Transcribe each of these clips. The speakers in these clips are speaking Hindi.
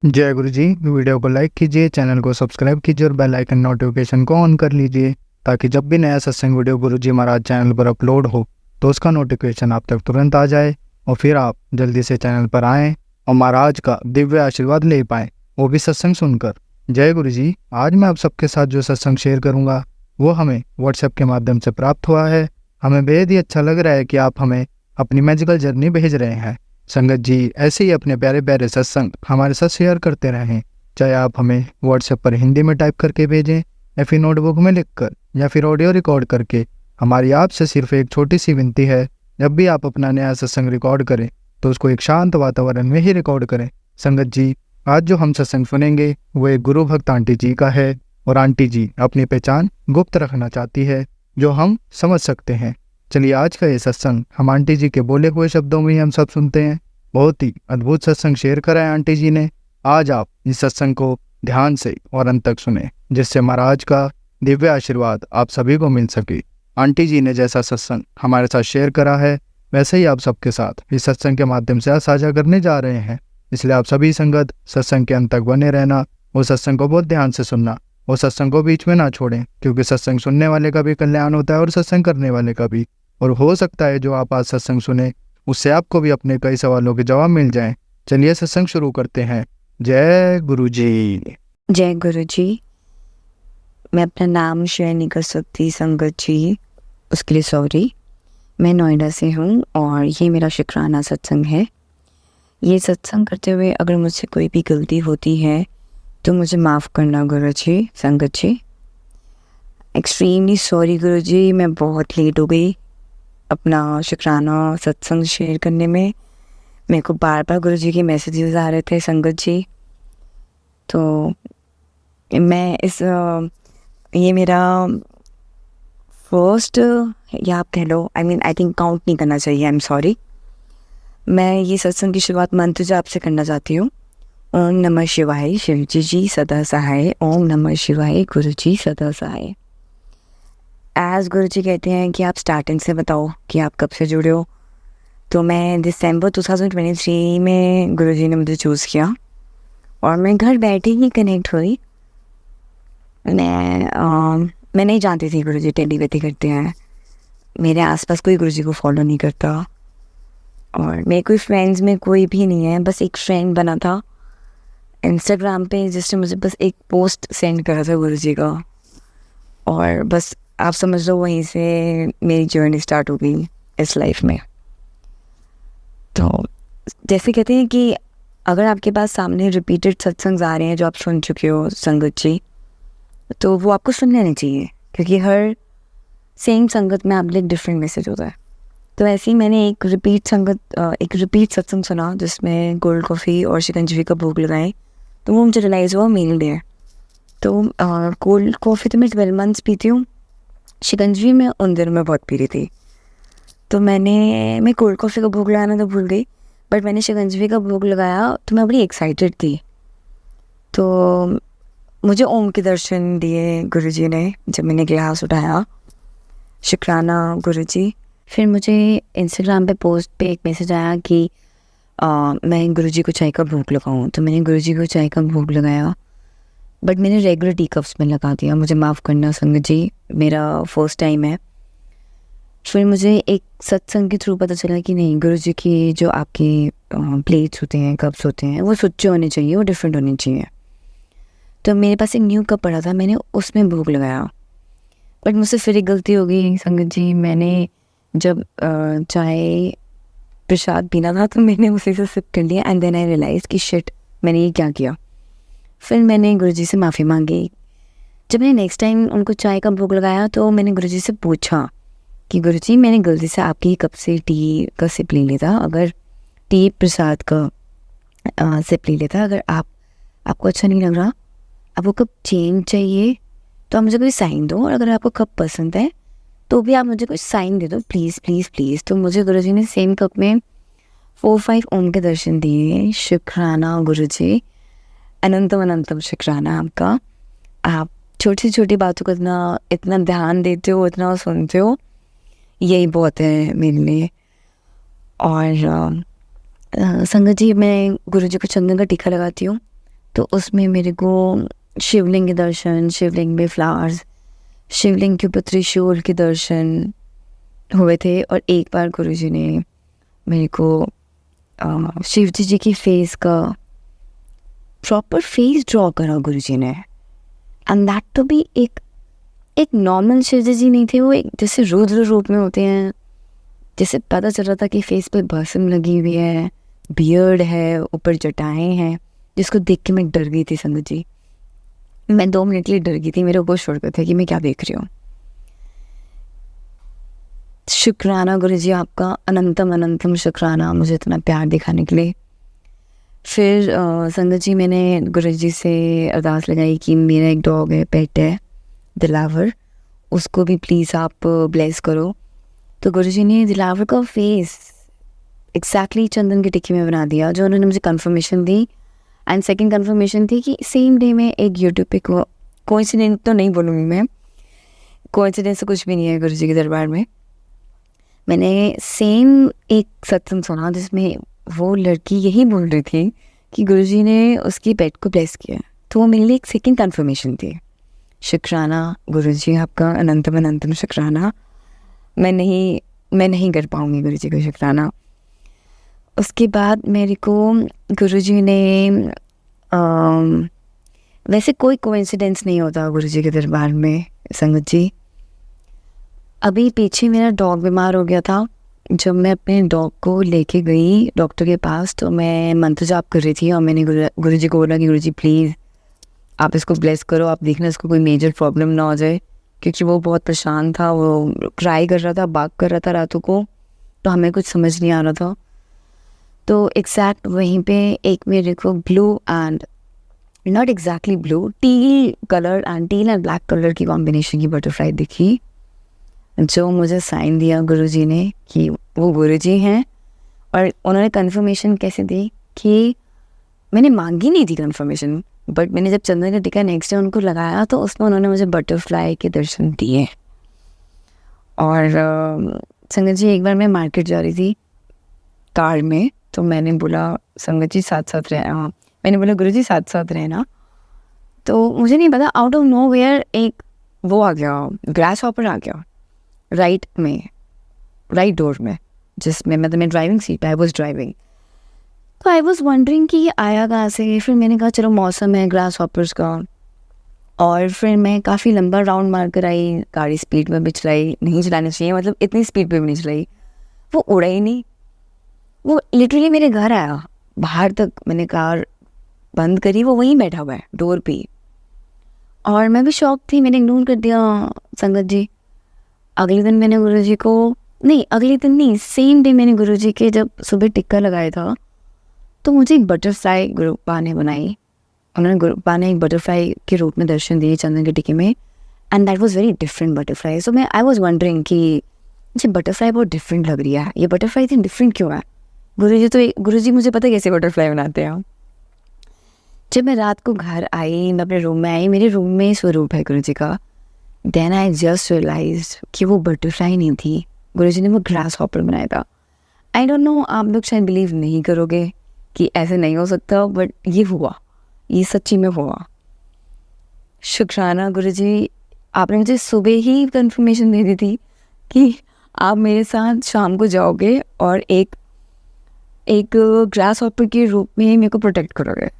जय गुरु जी। वीडियो को लाइक कीजिए, चैनल को सब्सक्राइब कीजिए और बेल आइकन नोटिफिकेशन को ऑन कर लीजिए ताकि जब भी नया सत्संग वीडियो गुरु जी महाराज चैनल पर अपलोड हो तो उसका नोटिफिकेशन आप तक तुरंत आ जाए और फिर आप जल्दी से चैनल पर आएँ और महाराज का दिव्य आशीर्वाद ले पाएँ, वो भी सत्संग सुनकर। जय गुरु जी। आज मैं आप सबके साथ जो सत्संग शेयर करूँगा वो हमें व्हाट्सएप के माध्यम से प्राप्त हुआ है। हमें बेहद ही अच्छा लग रहा है कि आप हमें अपनी मैजिकल जर्नी भेज रहे हैं। संगत जी ऐसे ही अपने प्यारे प्यारे सत्संग हमारे साथ शेयर करते रहें, चाहे आप हमें व्हाट्सएप पर हिंदी में टाइप करके भेजें या फिर नोटबुक में लिखकर या फिर ऑडियो रिकॉर्ड करके। हमारी आपसे सिर्फ एक छोटी सी विनती है, जब भी आप अपना नया सत्संग रिकॉर्ड करें तो उसको एक शांत वातावरण में ही रिकॉर्ड करें। संगत जी आज जो हम सत्संग सुनेंगे वो एक गुरु भक्त आंटी जी का है और आंटी जी अपनी पहचान गुप्त रखना चाहती है जो हम समझ सकते हैं। चलिए आज का ये सत्संग हम आंटी जी के बोले हुए शब्दों में ही हम सब सुनते हैं। बहुत ही अद्भुत सत्संग शेयर करा है आंटी जी ने। आज आप इस सत्संग को ध्यान से और अंत तक सुने जिससे महाराज का दिव्य आशीर्वाद आप सभी को मिल सके। आंटी जी ने जैसा सत्संग हमारे साथ शेयर करा है वैसे ही आप सबके साथ इस सत्संग के माध्यम से साझा करने जा रहे हैं। इसलिए आप सभी संगत सत्संग के अंत तक बने रहना और सत्संग को बहुत ध्यान से सुनना और सत्संग को बीच में ना छोड़ें, क्योंकि सत्संग सुनने वाले का भी कल्याण होता है और सत्संग करने वाले का भी। और हो सकता है जो आप आज सत्संग सुने उससे आपको भी अपने कई सवालों के जवाब मिल जाएं। चलिए सत्संग शुरू करते हैं। जय गुरु जी। जय गुरु जी। मैं अपना नाम शेयर नहीं कर सकती संगत जी, उसके लिए सॉरी। मैं नोएडा से हूँ और ये मेरा शुक्राना सत्संग है। ये सत्संग करते हुए अगर मुझसे कोई भी गलती होती है तो मुझे माफ़ करना गुरु जी, संगत जी। एक्सट्रीमली सॉरी गुरु जी, मैं बहुत लेट हो गई अपना शुक्राना सत्संग शेयर करने में। मेरे को बार बार गुरु जी के मैसेजेस आ रहे थे संगत जी, तो मैं ये मेरा फर्स्ट या आप कह लो, आई थिंक काउंट नहीं करना चाहिए, आई एम सॉरी। मैं ये सत्संग की शुरुआत मंत्र जाप से करना चाहती हूँ। ओम नमः शिवाय, शिव जी सदा सहाय। ओम नमः शिवाय, गुरु जी सदा सहाय। एज गुरु जी कहते हैं कि आप स्टार्टिंग से बताओ कि आप कब से जुड़े हो, तो मैं दिसंबर 2023 में गुरु जी ने मुझे चूज़ किया और मैं घर बैठे ही कनेक्ट हुई। मैं नहीं जानती थी गुरु जी टेलीपैथी करते हैं। मेरे आसपास कोई गुरु जी को फॉलो नहीं करता और मेरे कोई फ्रेंड्स में कोई भी नहीं है। बस एक फ्रेंड बना था इंस्टाग्राम पे जिसने मुझे बस एक पोस्ट सेंड करा था गुरु जी का, और बस आप समझ लो वहीं से मेरी जर्नी स्टार्ट हो गई इस लाइफ में। तो जैसे कहते हैं कि अगर आपके पास सामने रिपीटेड सत्संग आ रहे हैं जो आप सुन चुके हो संगत जी, तो वो आपको सुन लेना चाहिए, क्योंकि हर सेम संगत में आपके एक डिफरेंट मैसेज होता है। तो ऐसे ही मैंने एक रिपीट सत्संग सुना जिसमें कोल्ड कॉफ़ी और शिकंजवी का भोग लगाए, तो वो मुझे रियलाइज़ हुआ मेल डे है। तो कोल्ड कॉफ़ी तो मैं 12 मंथ्स पीती हूँ, शिकंजवी में उन दिनों में बहुत पी रही थी। तो मैं कोल्ड कॉफ़ी का भोग लगाना तो भूल गई, बट मैंने शिकंजवी का भोग लगाया तो मैं बड़ी एक्साइटेड थी। तो मुझे ओम के दर्शन दिए गुरु जी ने जब मैंने गिलास उठाया। शुक्राना गुरु जी। फिर मुझे इंस्टाग्राम पे पोस्ट पे एक मैसेज आया कि मैं गुरु जी को चाय का भोग लगाऊं, तो मैंने गुरु जी को चाय का भोग लगाया, बट मैंने रेगुलर टी कप्स में लगा दिया। मुझे माफ़ करना संगत जी, मेरा फर्स्ट टाइम है। फिर मुझे एक सत्संग के थ्रू पता चला कि नहीं, गुरु जी की जो आपके प्लेट्स होते हैं, कप्स होते हैं, वो स्वच्छ होने चाहिए, वो डिफरेंट होने चाहिए। तो मेरे पास एक न्यू कप पड़ा था, मैंने उसमें भोग लगाया, बट मुझसे फिर एक गलती हो गई संगत जी। मैंने जब चाय प्रसाद पीना था तो मैंने उसी से सिप कर लिया, एंड देन आई रियलाइज कि शिट, मैंने ये क्या किया। फिर मैंने गुरु जी से माफ़ी मांगी। जब मैंने नेक्स्ट टाइम उनको चाय का भोग लगाया तो मैंने गुरु जी से पूछा कि गुरु जी, मैंने गलती से आपकी कप से टी का सिप ले लिया था, अगर टी प्रसाद का सिप ले लिया था, अगर आपको अच्छा नहीं लग रहा, आपको कप चेंज चाहिए तो आप मुझे कोई साइन दो, और अगर आपको कप पसंद है तो भी आप मुझे कोई साइन दे दो, प्लीज़ प्लीज़ प्लीज़। तो मुझे गुरु जी ने सेम कप में 4-5 ओम के दर्शन दिए। शुक्राना गुरु जी, अनंतम अनंतम शुक्राना आपका। आप छोटी छोटी बातों को इतना ध्यान देते हो, इतना सुनते हो, यही बहुत है मेरे लिए। और संगत जी, मैं गुरु जी को चंदन का टीका लगाती हूँ तो उसमें मेरे को शिवलिंग के दर्शन, शिवलिंग में फ्लावर्स, शिवलिंग के ऊपर त्रिशूल के दर्शन हुए थे। और एक बार गुरुजी ने मेरे को शिव जी की फेस का प्रॉपर फेस ड्रॉ करा गुरुजी ने, एंड दैट तो भी एक नॉर्मल शिव जी नहीं थे, वो एक जैसे रुद्र रूप में होते हैं। जैसे पता चल रहा था कि फेस पे भस्म लगी हुई है, बियर्ड है, ऊपर जटाएं हैं, जिसको देख के मैं डर गई थी संगत जी। मैं 2 मिनट के लिए डर गई थी, मेरे ऊपर छोड़ गए थे कि मैं क्या देख रही हूँ। शुक्राना गुरुजी आपका, अनंतम अनंतम शुक्राना मुझे इतना प्यार दिखाने के लिए। फिर संगत जी मैंने गुरुजी से अरदास लगाई कि मेरा एक डॉग है, पेट है दिलावर, उसको भी प्लीज़ आप ब्लेस करो। तो गुरुजी ने दिलावर का फेस एग्जैक्टली चंदन की टिक्की में बना दिया, जो उन्होंने मुझे confirmation the. And second confirmation थी कि सेम डे में एक यूट्यूब पे कोइंसिडेंस तो नहीं बोलूँगी मैं, कोइंसिडेंस तो कुछ भी नहीं है गुरुजी के दरबार में। मैंने सेम एक सत्संग सुना जिसमें वो लड़की यही बोल रही थी कि गुरुजी ने उसकी पेट को ब्लेस किया। तो वो मेरे लिए एक सेकंड कंफर्मेशन थी। शुक्राना गुरुजी आपका, अनंतम अनंतम शुक्राना। मैं नहीं कर पाऊँगी गुरुजी को शुक्राना। उसके बाद मेरे को गुरुजी ने वैसे कोई कोइंसिडेंस नहीं होता गुरुजी के दरबार में संगत जी। अभी पीछे मेरा डॉग बीमार हो गया था, जब मैं अपने डॉग को लेके गई डॉक्टर के पास, तो मैं मंत्र जाप कर रही थी और मैंने गुरुजी को बोला कि गुरुजी प्लीज़ आप इसको ब्लेस करो, आप देखना इसको कोई मेजर प्रॉब्लम ना हो जाए, क्योंकि वो बहुत परेशान था, वो क्राई कर रहा था, बाग कर रहा था रातों को, तो हमें कुछ समझ नहीं आ रहा था। तो एग्जैक्ट वहीं पे एक मेरे को blue and not exactly blue, teal colour and till and black colour की कॉम्बिनेशन की बटरफ्लाई दिखी, जो मुझे साइन दिया गुरुजी ने कि वो गुरुजी हैं। और उन्होंने कंफर्मेशन कैसे दी कि मैंने मांगी नहीं थी कंफर्मेशन, बट मैंने जब चंदन का टीका नेक्स्ट डे उनको लगाया तो उसमें उन्होंने मुझे बटरफ्लाई के दर्शन दिए। और संगत जी एक बार मैं मार्केट जा रही थी कार में, तो मैंने बोला संगत जी साथ साथ रहना, मैंने बोला गुरुजी साथ साथ रहना। तो मुझे नहीं पता आउट ऑफ नो वेयर एक वो आ गया, ग्रास हॉपर आ गया राइट डोर में, जिसमें मतलब मैं ड्राइविंग सीट पे आई वॉज ड्राइविंग। तो आई वॉज वंडरिंग कि ये आया कहाँ से। फिर मैंने कहा चलो मौसम है ग्रास हॉपर्स का, और फिर मैं काफ़ी लंबा राउंड मार कर आई, गाड़ी स्पीड में भी चलाई, नहीं चलानी चाहिए, मतलब इतनी स्पीड पे भी नहीं चलाई। वो उड़ा ही नहीं, वो लिटरली मेरे घर आया, बाहर तक मैंने कार बंद करी, वो वहीं बैठा हुआ है डोर पे। और मैं भी शॉक थी, मैंने इग्नोर कर दिया संगत जी। अगले दिन मैंने गुरुजी को, नहीं अगले दिन नहीं, सेम डे मैंने गुरुजी के जब सुबह टिक्का लगाया था, तो मुझे एक बटरफ्लाई गुरुपा ने बनाई। उन्होंने गुरुपा ने एक बटरफ्लाई के रूप में दर्शन दिए चंदन के टिक्के में, and that was very different butterfly. So मैं आई वाज वंडरिंग कि मुझे बटरफ्लाई बहुत डिफरेंट लग रही है, ये बटरफ्लाई इतनी डिफरेंट क्यों है। गुरुजी मुझे पता कैसे बटरफ्लाई बनाते हैं। जब मैं रात को घर आई, मैं अपने रूम में आई, मेरे रूम में स्वरूप है गुरुजी का, देन आई जस्ट रियलाइज्ड कि वो बटरफ्लाई नहीं थी, गुरुजी ने वो ग्रास हॉपर बनाया था। आई डोंट नो, आप लोग शायद बिलीव नहीं करोगे कि ऐसे नहीं हो सकता, बट ये हुआ, ये सच्ची में हुआ। शुक्राना गुरुजी, आपने मुझे सुबह ही कंफर्मेशन दे दी थी कि आप मेरे साथ शाम को जाओगे और एक ग्रास हॉपर के रूप में मेरे को प्रोटेक्ट करोगे।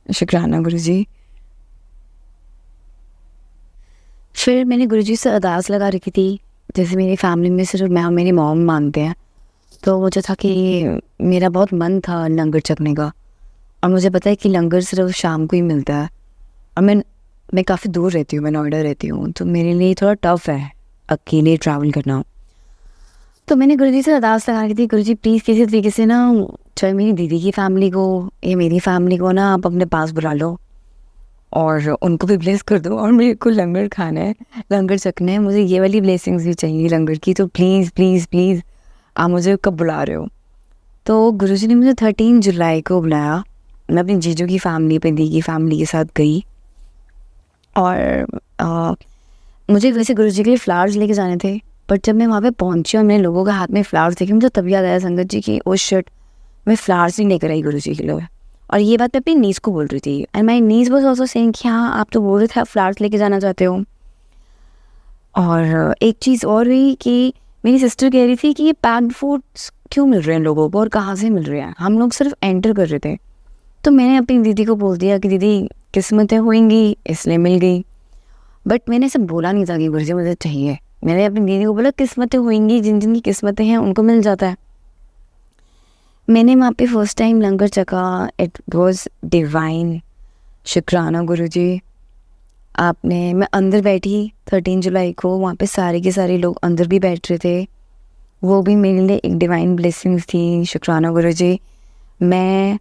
शुक्राना गुरुजी। फिर मैंने गुरुजी से अरदास लगा रखी थी, जैसे मेरी फैमिली में सिर्फ मैं और मेरी मॉम मानते हैं, तो मुझे था कि मेरा बहुत मन था लंगर चखने का, और मुझे पता है कि लंगर सिर्फ शाम को ही मिलता है, और मैं काफ़ी दूर रहती हूँ, मैं नोएडा रहती हूँ, तो मेरे लिए थोड़ा टफ है अकेले ट्रैवल करना। तो मैंने गुरुजी से अरदास लगा रखी थी, गुरुजी प्लीज़ किसी तरीके से ना, चाहे मेरी दीदी की फैमिली को या मेरी फैमिली को ना आप अपने पास बुला लो और उनको भी ब्लेस कर दो, और मेरे को लंगर खाना है, लंगर चखना है, मुझे ये वाली ब्लेसिंग्स भी चाहिए लंगर की, तो प्लीज़ प्लीज़ प्लीज़ आप मुझे कब बुला रहे हो। तो गुरुजी ने मुझे 13 जुलाई को बुलाया। मैं अपनी जीजू की फैमिली, अपनी दी की फैमिली के साथ गई, और मुझे वैसे गुरुजी के लिए फ्लावर्स लेके जाने थे, बट जब मैं वहाँ पे पहुँची और मैंने लोगों के हाथ में फ्लावर्स देखे, मुझे तब याद आया संगत जी की ओ शिट, मैं फ्लावर्स नहीं लेकर आई गुरुजी के लिए, और ये बात मैं अपनी नीस को बोल रही थी, and my niece was also saying कि हाँ आप तो बोल रहे थे आप फ्लावर्स लेके जाना चाहते हो। और एक चीज़ और हुई कि मेरी सिस्टर कह रही थी कि ये पैक्ड फूड्स क्यों मिल रहे हैं लोगों को और कहाँ से मिल रहे हैं, हम लोग सिर्फ एंटर कर रहे थे। तो मैंने अपनी दीदी को बोल दिया कि दीदी किस्मतें होंगी इसलिए मिल गई, बट मैंने सब बोला नहीं था कि गुरुजी मुझे चाहिए। मैंने अपनी दीदी को बोला किस्मतें होंगी, जिन जिन की किस्मतें हैं उनको मिल जाता है। मैंने वहाँ पे फर्स्ट टाइम लंगर चखा, इट वाज डिवाइन। शुक्राना गुरुजी आपने। मैं अंदर बैठी 13 जुलाई को, वहाँ पे सारे के सारे लोग अंदर भी बैठ रहे थे, वो भी मेरे लिए एक डिवाइन ब्लेसिंग्स थी। शुक्राना गुरुजी। मैं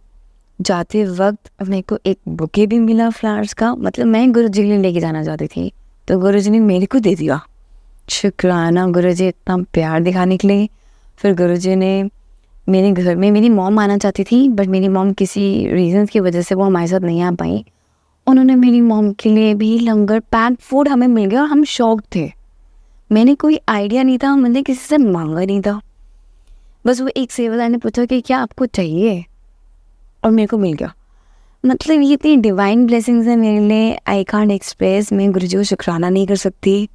जाते वक्त मेरे को एक बुके भी मिला फ्लावर्स का, मतलब मैं गुरुजी के लिए लेके जाना चाहती थी तो गुरुजी ने मेरे को दे दिया। शुक्राना गुरुजी इतना प्यार दिखाने के लिए। फिर गुरुजी ने मेरे घर में, मेरी मॉम आना चाहती थी बट मेरी मॉम किसी रीज़न की वजह से वो हमारे साथ नहीं आ पाई, उन्होंने मेरी मॉम के लिए भी लंगर पैक्ड फूड हमें मिल गया और हम शॉक थे। मैंने कोई आइडिया नहीं था, मैंने किसी से मांगा नहीं था, बस वो एक सेवादार ने पूछा कि क्या आपको चाहिए और मेरे को मिल गया। मतलब ये इतनी डिवाइन ब्लेसिंग्स है मेरे लिए, आई कांट एक्सप्रेस। मैं गुरुजी को शुक्राना नहीं कर सकती।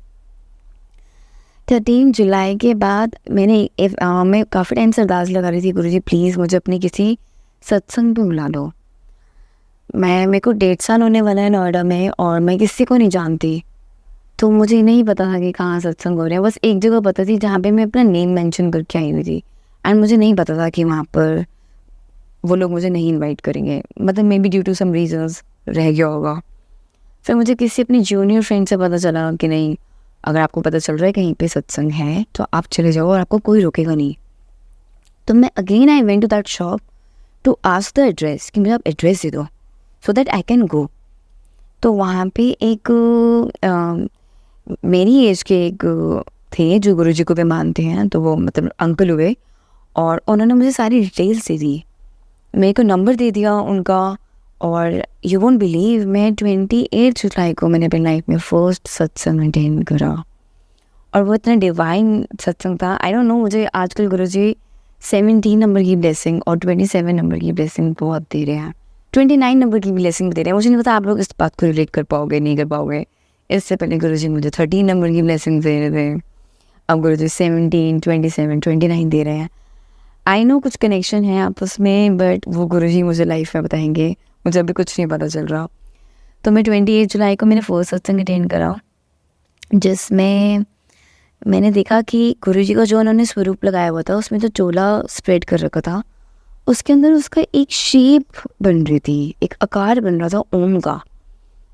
13 जुलाई के बाद मैं काफ़ी टाइम से अरदास लगा रही थी, गुरुजी प्लीज़ मुझे अपनी किसी सत्संग पे बुला दो। मेरे को 1.5 साल होने वाला है नोएडा में और मैं किसी को नहीं जानती, तो मुझे नहीं पता था कि कहाँ सत्संग हो रहे हैं। बस एक जगह पता थी जहाँ पे मैं अपना नेम मेंशन करके आई हुई थी, एंड मुझे नहीं पता था कि वहाँ पर वो लोग मुझे नहीं इनवाइट करेंगे, मतलब may be due to some reasons रह गया होगा। फिर मुझे किसी अपनी जूनियर फ्रेंड से पता चला कि नहीं, अगर आपको पता चल रहा है कहीं पे सत्संग है तो आप चले जाओ और आपको कोई रोकेगा नहीं। तो मैं again I went to that shop to ask the address कि मुझे आप एड्रेस दे दो so that I can go. तो वहाँ पे एक मेरी एज के एक थे जो गुरुजी को भी मानते हैं, तो वो मतलब अंकल हुए, और उन्होंने मुझे सारी डिटेल्स दे दी, मेरे को नंबर दे दिया उनका। और यू वोंट बिलीव, मैं 28 जुलाई को मैंने अपनी लाइफ में फर्स्ट सत्संग अटेंड करा, और वो इतना डिवाइन सत्संग था। आई डोंट नो, मुझे आजकल गुरुजी 17 नंबर की ब्लेसिंग और 27 नंबर की ब्लेसिंग बहुत दे रहे हैं, 29 नंबर की ब्लेसिंग दे रहे हैं। मुझे नहीं पता आप लोग इस बात को रिलेट कर पाओगे नहीं कर पाओगे। इससे पहले गुरुजी मुझे 13 नंबर की ब्लेसिंग दे रहे थे, अब गुरुजी 17, 27, 29 दे रहे हैं। आई नो कुछ कनेक्शन है आपस में, बट वो गुरुजी मुझे लाइफ में बताएंगे, मुझे अभी कुछ नहीं पता चल रहा। तो मैं 28 जुलाई को मैंने फर्स्ट सत्संग अटेंड करा, जिसमें मैंने देखा कि गुरुजी का जो उन्होंने स्वरूप लगाया हुआ था, उसमें जो चोला स्प्रेड कर रखा था, उसके अंदर उसका एक शेप बन रही थी, एक आकार बन रहा था ओम का,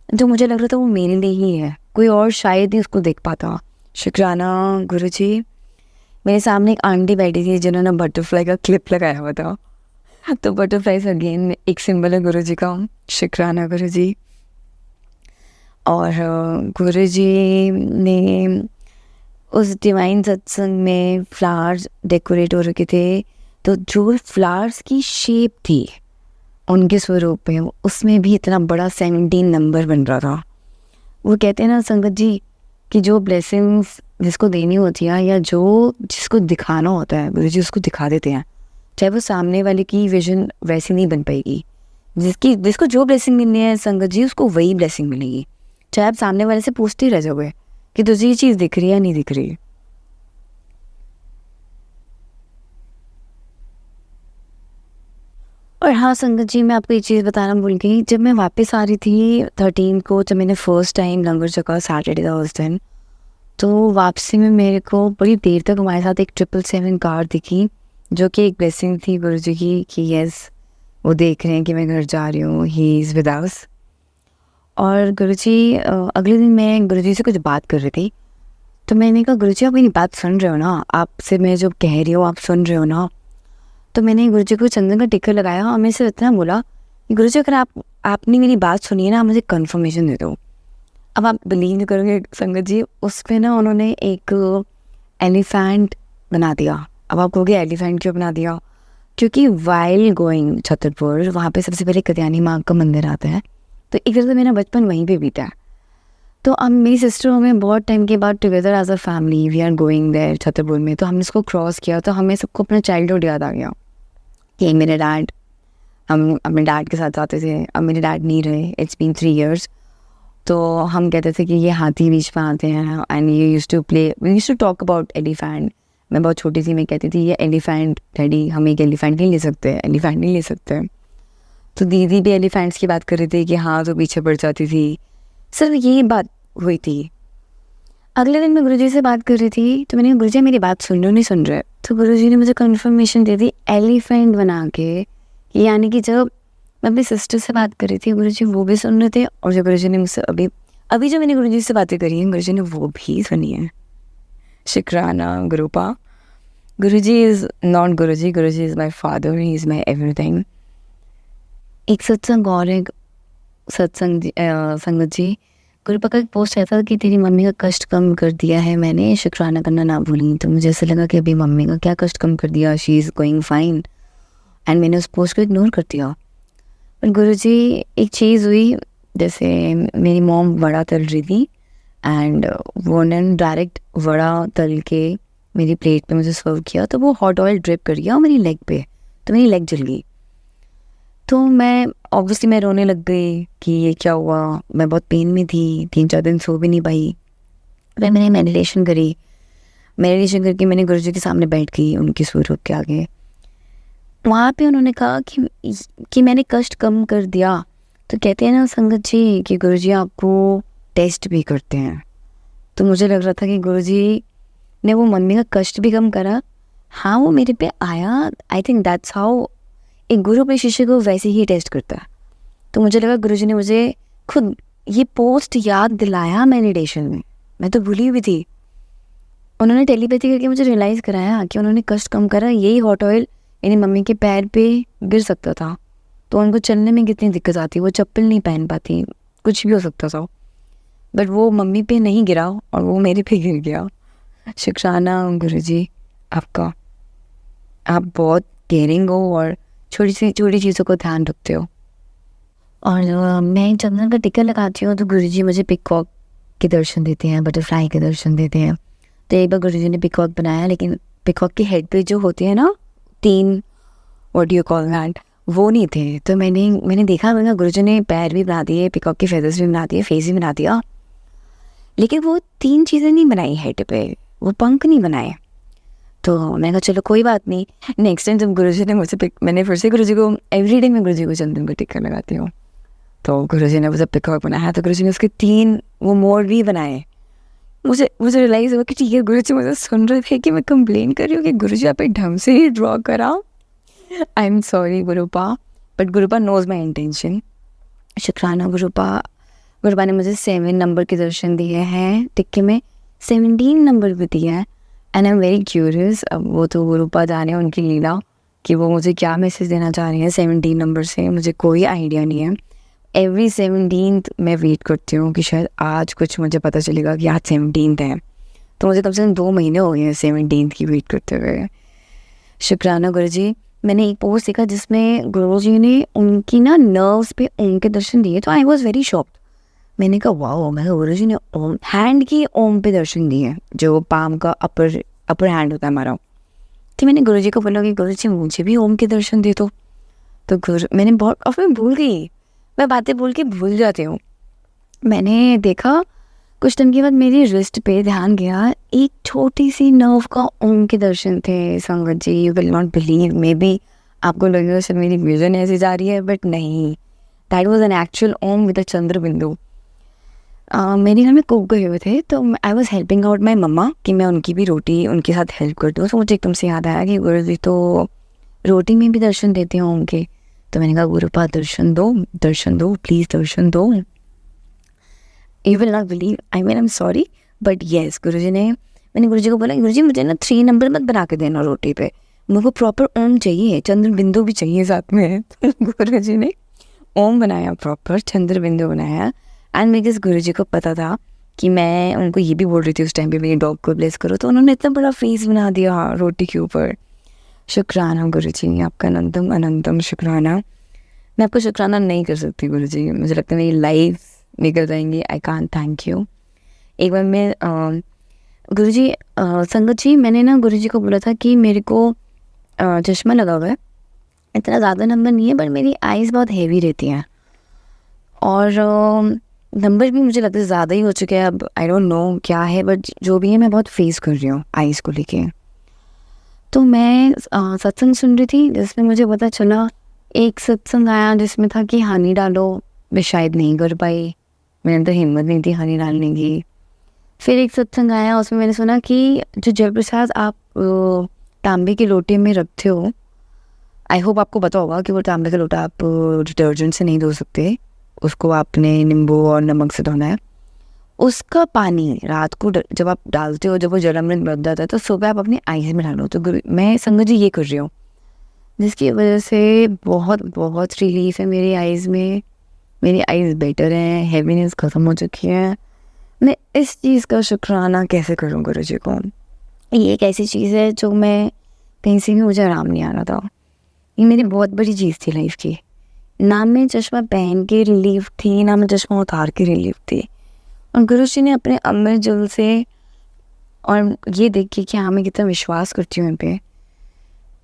जो मुझे लग रहा था वो मेरे लिए ही है, कोई और शायद ही उसको देख पाता। शुक्राना गुरुजी। मेरे सामने एक आंटी बैठी थी जिन्होंने बटरफ्लाई का क्लिप लगाया हुआ था, तो बटरफ्लाई अगेन एक सिंबल है गुरुजी का। शुक्राना गुरुजी। और गुरुजी ने उस डिवाइन सत्संग में फ्लावर्स डेकोरेट हो रखे थे, तो जो फ्लावर्स की शेप थी उनके स्वरूप में, उसमें भी इतना बड़ा 17 नंबर बन रहा था। वो कहते हैं ना संगत जी कि जो ब्लेसिंग्स जिसको देनी होती है या जो जिसको दिखाना होता है, गुरुजी उसको दिखा देते हैं, चाहे वो सामने वाले की विजन वैसी नहीं बन पाएगी। जिसको जो ब्लेसिंग मिलनी है संगत जी, उसको वही ब्लेसिंग मिलेगी, चाहे आप सामने वाले से पूछते ही रह जाओगे कि तुझे ये चीज़ दिख रही है या नहीं दिख रही। और हाँ संगत जी, मैं आपको एक चीज़ बताना भूल गई, जब मैं वापस आ रही थी 13 को, जब मैंने फर्स्ट टाइम लंगर चखा, सैटरडे था उस दिन, तो वापसी में मेरे को बड़ी देर तक हमारे साथ एक 777 कार दिखी, जो कि एक ब्लेसिंग थी गुरुजी की कि यस वो देख रहे हैं कि मैं घर जा रही हूँ, ही इज़ विद अस। और गुरुजी अगले दिन मैं गुरुजी से कुछ बात कर रही थी, तो मैंने कहा गुरुजी आप मेरी बात सुन रहे हो ना, आपसे मैं जो कह रही हूँ आप सुन रहे हो ना। तो मैंने गुरुजी को चंदन का टिक्का लगाया और मैं से इतना बोला गुरुजी अगर आपने मेरी बात सुनी है ना, मुझे कंफर्मेशन दे दो। अब आप बिलीव नहीं करोगे संगत जी, उस पर ना उन्होंने एक एलिफेंट बना दिया। अब आप कहोगे एलिफेंट क्यों बना दिया? क्योंकि वाइल गोइंग छतरपुर, वहाँ पे सबसे पहले कत्यानी माँ का मंदिर आता है, तो एक तरह से मेरा बचपन वहीं पे बीता है। तो अब मेरी सिस्टर हमें बहुत टाइम के बाद together as a family we are going there Chhatarpur में, तो हमने इसको क्रॉस किया, तो हमें सबको अपना चाइल्डहुड याद आ गया कि मेरे डैड हम अपने डैड के साथ जाते थे। अब मेरे डैड नहीं रहे, इट्स बीन 3 years। तो हम कहते थे कि ये हाथी बीच में आते हैं, एंड ये use to play, we use to talk about elephant. मैं बहुत छोटी थी, मैं कहती थी ये एलिफेंट डैडी, हम एक एलिफेंट नहीं ले सकते, एलिफेंट नहीं ले सकते। तो दीदी भी एलिफेंट्स की बात कर रही थी कि हाँ, तो पीछे पड़ जाती थी। सिर्फ यही बात हुई थी। अगले दिन मैं गुरुजी से बात कर रही थी, तो मैंने कहा गुरुजी मेरी बात सुन लो, नहीं सुन रहे। तो गुरुजी ने मुझे कंफर्मेशन दे दी एलिफेंट बना के, यानी कि जब मैं अपनी सिस्टर से बात कर रही थी, गुरुजी वो भी सुन रहे थे, और जो गुरुजी ने मुझसे अभी जो मैंने गुरुजी से बातें करी हैं, गुरुजी ने वो भी सुनी है। शुक्राना गुरुपा। Guruji is not Guruji, Guruji is my father, he is my everything. एक सत्संग और एक सत्संग संगत जी, गुरुपा का एक पोस्ट आया था कि तेरी मम्मी का कष्ट कम कर दिया है मैंने, शुक्राना करना ना भूली। तो मुझे ऐसा लगा कि अभी मम्मी का क्या कष्ट कम कर दिया, she is going fine, and मैंने उस पोस्ट को इग्नोर कर दिया। पर गुरुजी एक चीज़ हुई, जैसे मेरी मॉम वड़ा तल रही थी, एंड वो उन्होंने डायरेक्ट वड़ा तल के मेरी प्लेट पे मुझे सर्व किया, तो वो हॉट ऑयल ड्रिप कर गया मेरी लेग पे, तो मेरी लेग जल गई। तो मैं रोने लग गई कि ये क्या हुआ। मैं बहुत पेन में थी, 3-4 दिन सो भी नहीं पाई। फिर मैंने मेडिटेशन करके मैंने गुरुजी के सामने बैठ गई, उनकी सूरत के आगे। वहाँ पे उन्होंने कहा कि मैंने कष्ट कम कर दिया। तो कहते हैं ना संगत जी कि गुरुजी आपको टेस्ट भी करते हैं। तो मुझे लग रहा था कि गुरुजी ने वो मम्मी का कष्ट भी कम करा। हाँ, वो मेरे पे आया। आई थिंक दैट्स हाउ एक गुरु अपने शिष्य को वैसे ही टेस्ट करता है। तो मुझे लगा गुरुजी ने मुझे खुद ये पोस्ट याद दिलाया मेडिटेशन में, मैं तो भूली हुई थी। उन्होंने टेलीपैथी करके मुझे रियलाइज़ कराया कि उन्होंने कष्ट कम करा। यही हॉट ऑयल यानी मम्मी के पैर पे गिर सकता था, तो उनको चलने में कितनी दिक्कत आती, वो चप्पल नहीं पहन पाती, कुछ भी हो सकता था। बट वो मम्मी पे नहीं गिरा और वो मेरे पे गिर गया। शुक्राना गुरुजी आपका, आप बहुत केयरिंग हो और छोटी चीज़ों को ध्यान रखते हो। और मैं चंदन का टिक्का लगाती हूँ तो गुरुजी मुझे पिकॉक के दर्शन देते हैं, बटरफ्लाई के दर्शन देते हैं। तो एक बार गुरुजी ने पिकॉक बनाया, लेकिन पिकॉक के हेड पे जो होते हैं ना 3 what do you call that, वो नहीं थे। तो मैंने देखा गुरुजी ने पैर भी बना दिए, पिकॉक के फेदर्स भी बना दिए, फेस भी बना दिया, लेकिन वो 3 चीज़ें नहीं बनाई हेड पे, वो पंख नहीं बनाए। तो मैंने कहा चलो कोई बात नहीं। नेक्स्ट टाइम जब गुरुजी ने मैंने फिर से गुरुजी को एवरीडे में गुरुजी को चंदन का टिक्का लगाती हूँ। तो गुरुजी ने जब पिकॉक बनाया तो गुरुजी ने उसके 3 वो मोर भी बनाए। मुझे रियलाइज़ हुआ कि ठीक है, गुरुजी मुझे सुन रहे थे कि मैं कंप्लेन कर रही हूँ कि गुरुजी आप ढंग से ही ड्रॉ करा। I am sorry Gurupa, but Gurupa knows my intention. शुक्राना गुरुपा ने मुझे 7 नंबर के दर्शन दिए हैं टिक्के में, 17 नंबर भी दिया है, and I am very curious. अब वो तो गुरुपा जाने उनकी लीला कि वो मुझे क्या मैसेज देना चाह रही हैं 17 नंबर से, मुझे कोई आइडिया नहीं है। एवरी 17th मैं वेट करती हूँ कि शायद आज कुछ मुझे पता चलेगा कि आज 17th है। तो मुझे कम से कम 2 महीने हो गए हैं 17th की वेट करते हुए। शुक्राना गुरुजी। मैंने एक पोस्ट देखा जिसमें गुरुजी ने उनकी ना नर्व्स पे ओम के दर्शन दिए, तो आई वॉज वेरी शॉक्ड। मैंने कहा वाओ, मैं गुरुजी ने ओम हैंड की ओम पे दर्शन दिए, जो पाम का अपर हैंड होता है हमारा। तो मैंने गुरुजी को बोला कि गुरुजी मुझे भी ओम के दर्शन दे दो। तो मैंने बहुत, और मैं भूल गई, मैं बातें बोल के भूल जाती हूँ। मैंने देखा कुछ टाइम के बाद मेरी रिस्ट पे ध्यान गया, एक छोटी सी नर्व का ओम के दर्शन थे संगत जी। You will not believe, maybe बी आपको लगेगा शायद मेरी विजन ऐसी जा रही है, बट नहीं, that was an actual Om with a chandrabindu. मेरे घर में कुक गए हुए थे, तो I was helping out my mamma कि मैं उनकी भी रोटी उनके साथ हेल्प कर दूँ। तो मुझे एकदम से याद आया कि गुरुजी तो रोटी में भी दर्शन देते हैं ओम के। तो मैंने कहा गुरुपा दर्शन दो प्लीज़, दर्शन दो। You will not believe, I mean I am sorry, but yes मैंने गुरुजी को बोला गुरुजी मुझे ना 3 नंबर मत बना के देना रोटी पे, मेरे को प्रॉपर ओम चाहिए, चंद्र बिंदु भी चाहिए साथ में। गुरुजी ने ओम बनाया, प्रॉपर चंद्र बिंदु बनाया। एंड बिकॉज गुरुजी को पता था कि मैं उनको ये भी बोल रही थी उस टाइम पे मेरी डॉग को ब्लेस करो, तो उन्होंने इतना बड़ा फेस बना दिया रोटी के ऊपर। शुक्राना गुरुजी, आपका अनंतम अनंतम शुक्राना। मैं आपको शुक्राना नहीं कर सकती गुरुजी, मुझे लगता है मेरी लाइफ निकल जाएंगी। I can't thank you. एक बार मैं गुरुजी संगत जी, मैंने ना गुरुजी को बोला था कि मेरे को चश्मा लगा हुआ है, इतना ज़्यादा नंबर नहीं है, बट मेरी आइज़ बहुत हेवी रहती हैं और नंबर भी मुझे लगता है ज़्यादा ही हो चुके हैं अब। आई डोंट नो क्या है, बट जो भी है मैं बहुत फेस कर रही हूँ आइज़ को लेके। तो मैं सत्संग सुन रही थी जिसमें मुझे पता चला, एक सत्संग आया जिसमें था कि हनी डालो, मैं शायद नहीं कर पाई, मैंने तो हिम्मत नहीं थी हनी डालने की। फिर एक सत्संग आया, उसमें मैंने सुना कि जो जयप्रसाद आप तांबे के लोटे में रखते हो, आई होप आपको पता होगा कि वो तांबे का लोटा आप डिटर्जेंट से नहीं धो सकते, उसको आपने नींबू और नमक से धोना है। उसका पानी रात को जब आप डालते हो, जब वो जलामृत बन जाता है, तो सुबह आप अपनी आइज़ में डालो। तो मैं संगत जी ये कर रही हूँ, जिसकी वजह से बहुत बहुत रिलीफ है मेरी आइज़ में। मेरी आइज़ बेटर हैं, हेवीनेस ख़त्म हो चुकी है। मैं इस चीज़ का शुक्राना कैसे करूँ गुरु जी को? ये एक ऐसी चीज़ है जो मैं कहीं से भी, मुझे आराम नहीं आ रहा था। ये मेरी बहुत बड़ी चीज़ थी लाइफ की। ना मैं चश्मा पहन के रिलीफ थी, ना मैं चश्मा उतार के रिलीफ थी। और गुरु जी ने अपने अमृत जल से, और ये देख के कि हाँ मैं कितना विश्वास करती हूँ इन पे,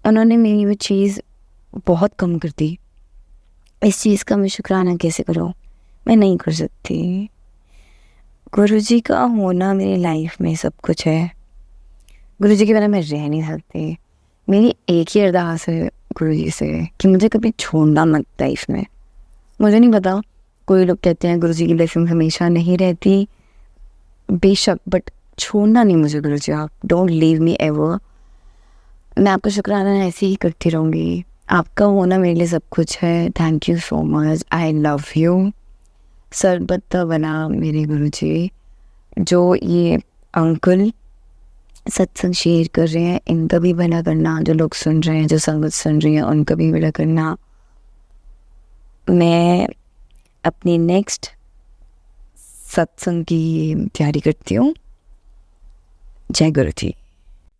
उन्होंने मेरी वो चीज़ बहुत कम कर दी। इस चीज़ का मैं शुक्राना कैसे करूँ? मैं नहीं कर सकती। गुरु जी का होना मेरी लाइफ में सब कुछ है। गुरु जी के बिना मैं रह नहीं सकती। मेरी एक ही अरदास है गुरु जी से कि मुझे कभी छोड़ना मत लाइफ में। मुझे नहीं पता, कोई लोग कहते हैं गुरु जी की ब्लेसिंग हमेशा नहीं रहती, बेशक, बट छोड़ना नहीं मुझे गुरु जी। आप डोंट लीव मी एवर। मैं आपका शुक्राना ऐसे ही करती रहूँगी। आपका होना मेरे लिए सब कुछ है। Thank you so much, I love you. सरबत्ता बना मेरे गुरु जी। जो ये अंकल सत्संग शेयर कर रहे हैं, इनका भी भला करना। जो लोग सुन रहे हैं, जो संगत सुन रही है, उनका भी भला करना। मैं अपनी नेक्स्ट सत्संग की तैयारी करती हूँ। जय गुरु जी।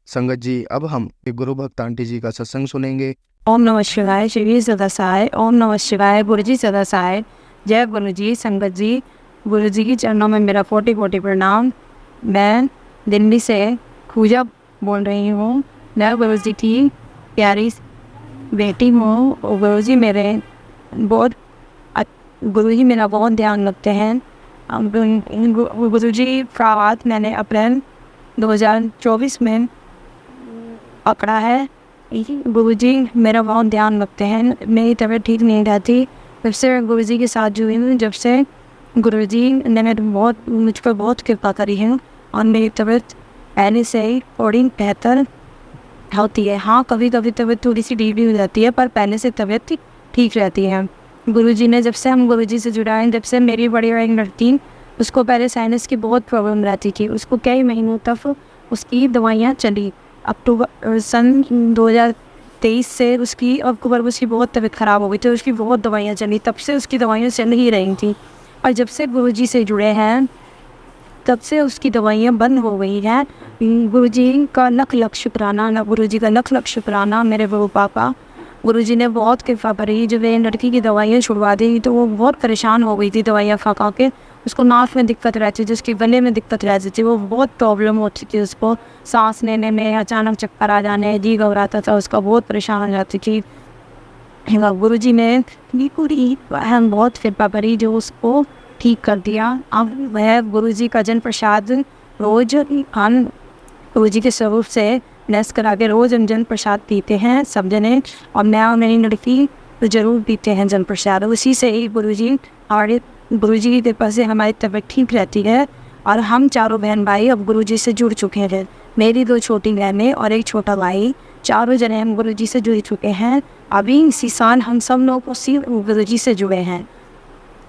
संगत जी, अब हम गुरु भक्त आंटी जी का सत्संग सुनेंगे। ओम नमः शिवाय, श्री सदासाय। ओम नमः शिवाय, गुरु जी सदासाय। जय गुरु जी। संगत जी, गुरु जी की चरणों में मेरा कोटि कोटि प्रणाम। मैं दिल्ली से पूजा बोल रही हूँ। मैं गुरु जी की प्यारी बेटी हूँ। गुरु जी मेरे बहुत गुरु जी मेरा बहुत ध्यान रखते हैं। गुरु जी का हाथ मैंने अप्रैल 2024 में पकड़ा है। गुरु जी मेरा बहुत ध्यान रखते हैं। मेरी तबीयत ठीक नहीं रहती, जब से गुरु जी के साथ जुड़ी हूँ, जब से गुरु जी ने मुझ पर बहुत कृपा करी है और मेरी तबीयत पहले से ही थोड़ी बेहतर होती है। हाँ, कभी कभी तबीयत थोड़ी सी ढीली हो जाती है, पर पहले से तबीयत ठीक रहती है। गुरु जी ने, जब से हम गुरु जी से जुड़ा है, जब से मेरी बड़ी बड़ी लड़की, उसको पहले साइनस की बहुत प्रॉब्लम रहती थी। उसको कई महीनों तक उसकी दवाइयाँ चली। अक्टूबर सन 2023 से उसकी अक्टूबर में उसकी बहुत तबीयत ख़राब हो गई थी। उसकी बहुत दवाइयाँ चली, तब से उसकी दवाइयाँ चल ही रही थी। और जब से गुरु जी से जुड़े हैं, तब से उसकी दवाइयाँ बंद हो गई हैं। गुरु जी का लख लख शुक्राना, गुरु जी का लख लख शुक्राना। मेरे बड़े पापा, गुरु जी ने बहुत कृपा करी। जब ये लड़की की दवाइयाँ छुड़वा दी तो वो बहुत परेशान हो गई थी दवाइयाँ खा खा के। उसको नाक में दिक्कत रहती थी, उसके गले में दिक्कत रहती थी, वो बहुत प्रॉब्लम होती थी उसको। सांस लेने में अचानक चक्कर आ जाने, जी घबराता था उसका, बहुत परेशान हो जाती थी। गुरु जी ने पूरी बहुत कृपा करी, जो उसको ठीक कर दिया। अब वह गुरु जी का जन प्रसाद रोज हम गुरु जी के स्वरूप से ब्लेस करा के रोज हम जन प्रसाद पीते हैं सब जने। और मैं और मेरी लड़की तो ज़रूर पीते हैं जन प्रसाद। उसी से ही गुरु जी और गुरु जी की कृपा से हमारी तबीयत ठीक रहती है। और हम चारों बहन भाई अब गुरु जी से जुड़ चुके हैं। मेरी 2 छोटी बहनें और एक छोटा भाई, चारों जने हम गुरु जी से जुड़ चुके हैं। अभी इसी साल हम सब लोग उसी गुरु जी से जुड़े हैं।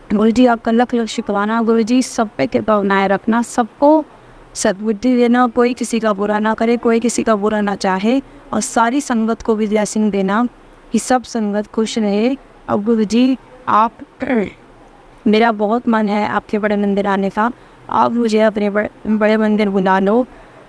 गुरु जी आपका लख लख शुक्राना। गुरु जी सब पे कृपा बनाए रखना, सबको सद्बुद्धि देना, कोई किसी का बुरा ना करे, कोई किसी का बुरा ना चाहे। और सारी संगत को भी ब्लेसिंग देना कि सब संगत खुश रहे। अब गुरु जी आप, मेरा बहुत मन है आपके बड़े मंदिर आने का। आप मुझे अपने बड़े मंदिर बुला लो।